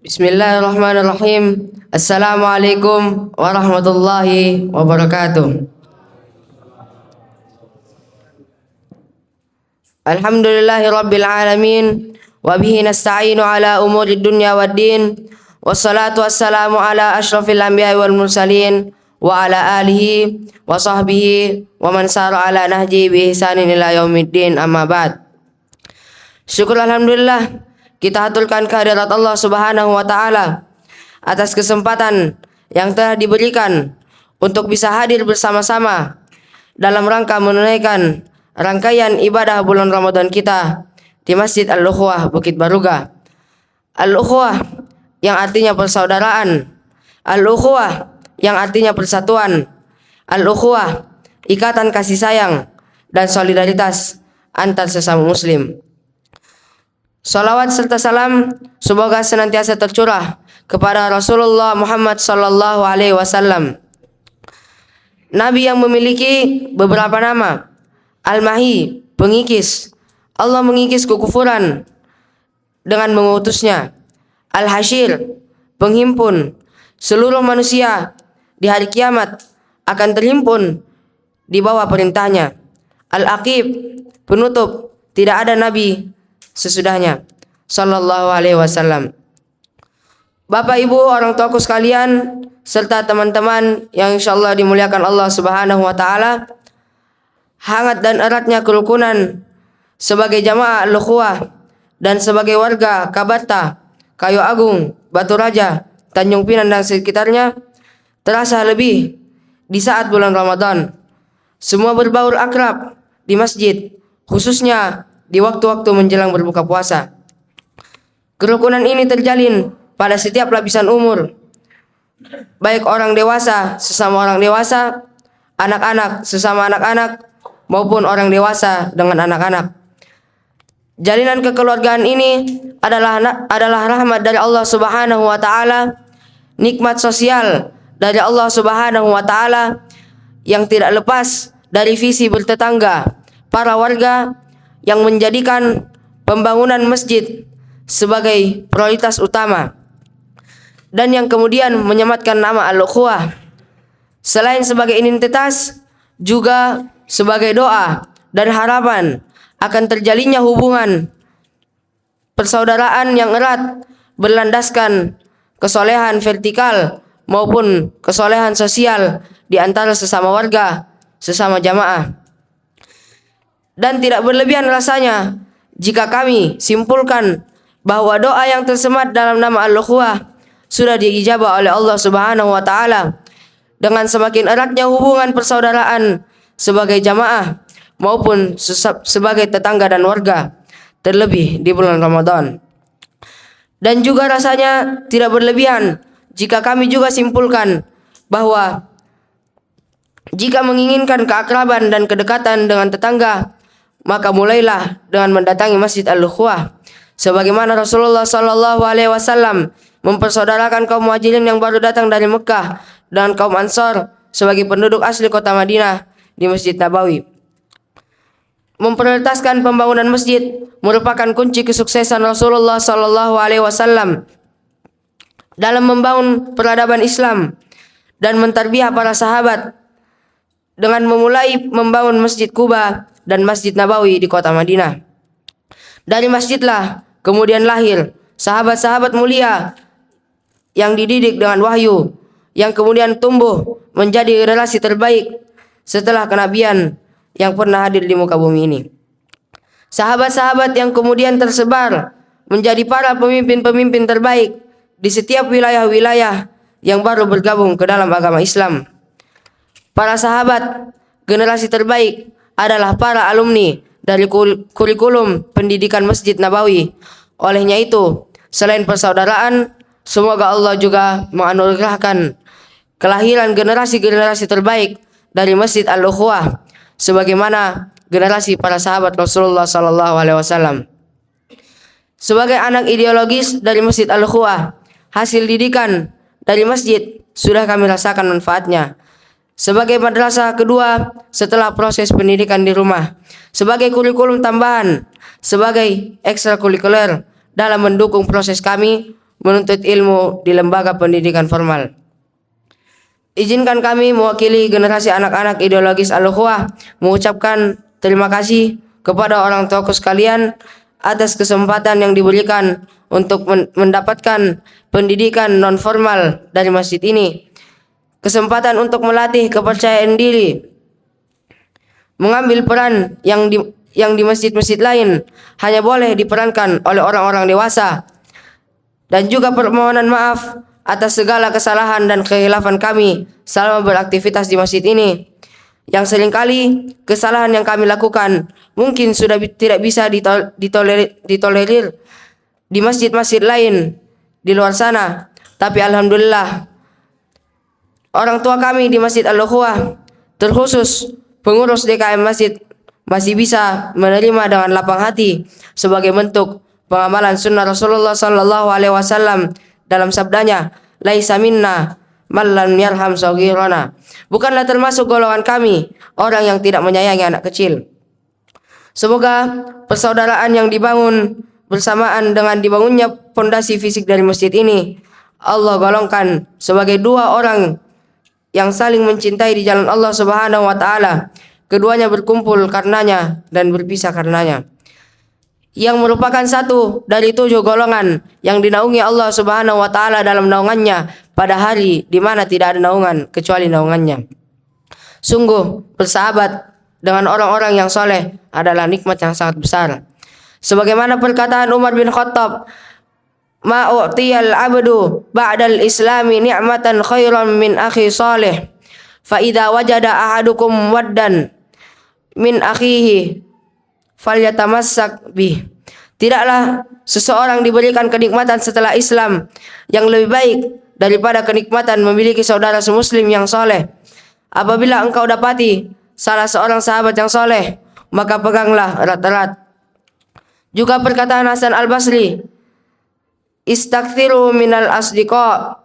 Bismillahirrahmanirrahim. Assalamualaikum warahmatullahi wabarakatuh. Alhamdulillahi rabbil alamin. Wabihi nasta'inu ala umuri dunya waddin. Wassalatu wassalamu ala ashrafil anbiya wal mursalin. Wa ala alihi wa sahbihi wa man sara ala nahji bi ihsanin ila yaumiddin, amma ba'd. Syukur alhamdulillah, kita haturkan kehadirat Allah Subhanahu wa taala atas kesempatan yang telah diberikan untuk bisa hadir bersama-sama dalam rangka menunaikan rangkaian ibadah bulan Ramadan kita di Masjid Al-Ukhuwah Bukit Baruga. Al-Ukhuwah yang artinya persaudaraan, Al-Ukhuwah yang artinya persatuan, Al-Ukhuwah ikatan kasih sayang dan solidaritas antar sesama muslim. Salawat serta salam semoga senantiasa tercurah kepada Rasulullah Muhammad sallallahu alaihi wasallam, Nabi yang memiliki beberapa nama. Al-Mahi, pengikis. Allah mengikis kekufuran dengan mengutusnya. Al-Hashir, penghimpun. Seluruh manusia di hari kiamat akan terhimpun di bawah perintahnya. Al-Aqib, penutup. Tidak ada nabi sesudahnya, sallallahu alaihi wasallam. Bapak ibu, orang tuaku sekalian, serta teman-teman yang insyaallah dimuliakan Allah Subhanahu wa taala, hangat dan eratnya kerukunan sebagai jamaah Al-Ukhuwah dan sebagai warga Kabarta, Kayu Agung, Batu Raja, Tanjung Pinang dan sekitarnya terasa lebih di saat bulan Ramadan. Semua berbaur akrab di masjid, khususnya di waktu-waktu menjelang berbuka puasa. Kerukunan ini terjalin pada setiap lapisan umur, baik orang dewasa sesama orang dewasa, anak-anak sesama anak-anak, maupun orang dewasa dengan anak-anak. Jalinan kekeluargaan ini adalah rahmat dari Allah Subhanahu wa taala, nikmat sosial dari Allah Subhanahu wa taala yang tidak lepas dari visi bertetangga para warga yang menjadikan pembangunan masjid sebagai prioritas utama dan yang kemudian menyematkan nama Al-Ukhuwah selain sebagai identitas juga sebagai doa dan harapan akan terjalinnya hubungan persaudaraan yang erat berlandaskan kesolehan vertikal maupun kesolehan sosial di antara sesama warga, sesama jamaah. Dan tidak berlebihan rasanya jika kami simpulkan bahwa doa yang tersemat dalam nama Al-Ukhuwah sudah diijabah oleh Allah Subhanahu wa taala dengan semakin eratnya hubungan persaudaraan sebagai jamaah maupun sebagai tetangga dan warga, terlebih di bulan Ramadan. Dan juga rasanya tidak berlebihan jika kami juga simpulkan bahwa jika menginginkan keakraban dan kedekatan dengan tetangga, maka mulailah dengan mendatangi Masjid Al-Ukhuwah, sebagaimana Rasulullah sallallahu alaihi wasallam mempersaudarakan kaum Muhajirin yang baru datang dari Mekah dan kaum Ansar sebagai penduduk asli kota Madinah di Masjid Nabawi. Memprioritaskan pembangunan masjid merupakan kunci kesuksesan Rasulullah sallallahu alaihi wasallam dalam membangun peradaban Islam dan mentarbiyah para sahabat dengan memulai membangun Masjid Quba dan Masjid Nabawi di kota Madinah. Dari masjidlah kemudian lahir sahabat-sahabat mulia yang dididik dengan wahyu, yang kemudian tumbuh menjadi generasi terbaik setelah kenabian yang pernah hadir di muka bumi ini. Sahabat-sahabat yang kemudian tersebar menjadi para pemimpin-pemimpin terbaik di setiap wilayah-wilayah yang baru bergabung ke dalam agama Islam. Para sahabat generasi terbaik adalah para alumni dari kurikulum pendidikan Masjid Nabawi. Olehnya itu, selain persaudaraan, semoga Allah juga menganugerahkan kelahiran generasi-generasi terbaik dari Masjid Al-Ukhuwah sebagaimana generasi para sahabat Rasulullah sallallahu alaihi wasallam. Sebagai anak ideologis dari Masjid Al-Ukhuwah, hasil didikan dari masjid sudah kami rasakan manfaatnya. Sebagai madrasah kedua setelah proses pendidikan di rumah, sebagai kurikulum tambahan, sebagai ekstrakurikuler dalam mendukung proses kami menuntut ilmu di lembaga pendidikan formal. Izinkan kami mewakili generasi anak-anak ideologis Al-Ukhuwah mengucapkan terima kasih kepada orang tuaku sekalian atas kesempatan yang diberikan untuk mendapatkan pendidikan non formal dari masjid ini. Kesempatan untuk melatih kepercayaan diri, mengambil peran yang di masjid-masjid lain hanya boleh diperankan oleh orang-orang dewasa, dan juga permohonan maaf atas segala kesalahan dan kekhilafan kami selama beraktivitas di masjid ini, yang seringkali kesalahan yang kami lakukan mungkin sudah tidak bisa ditolerir di masjid-masjid lain di luar sana. Tapi alhamdulillah, orang tua kami di Masjid Al-Ukhuwah, terkhusus pengurus DKM masjid, masih bisa menerima dengan lapang hati sebagai bentuk pengamalan sunnah Rasulullah sallallahu alaihi wasallam dalam sabdanya, laisa minna man lam yarham saghirana. Bukanlah termasuk golongan kami orang yang tidak menyayangi anak kecil. Semoga persaudaraan yang dibangun bersamaan dengan dibangunnya pondasi fisik dari masjid ini, Allah golongkan sebagai dua orang yang saling mencintai di jalan Allah Subhanahu wa taala. Keduanya berkumpul karenanya dan berpisah karenanya, yang merupakan satu dari 7 golongan yang dinaungi Allah Subhanahu wa taala dalam naungannya pada hari di mana tidak ada naungan kecuali naungannya. Sungguh bersahabat dengan orang-orang yang soleh adalah nikmat yang sangat besar. Sebagaimana perkataan Umar bin Khattab, ma u'tiyal abdu ba'dal islami ni'matan khairan min akhi salih, fa idza wajada ahadukum waddan min akhihi falyatamassak bih. Tidaklah seseorang diberikan kenikmatan setelah Islam yang lebih baik daripada kenikmatan memiliki saudara semuslim yang soleh. Apabila engkau dapati salah seorang sahabat yang soleh, maka peganglah erat-erat. Juga perkataan Hasan Al-Basri, istaghfiru minal asdiqa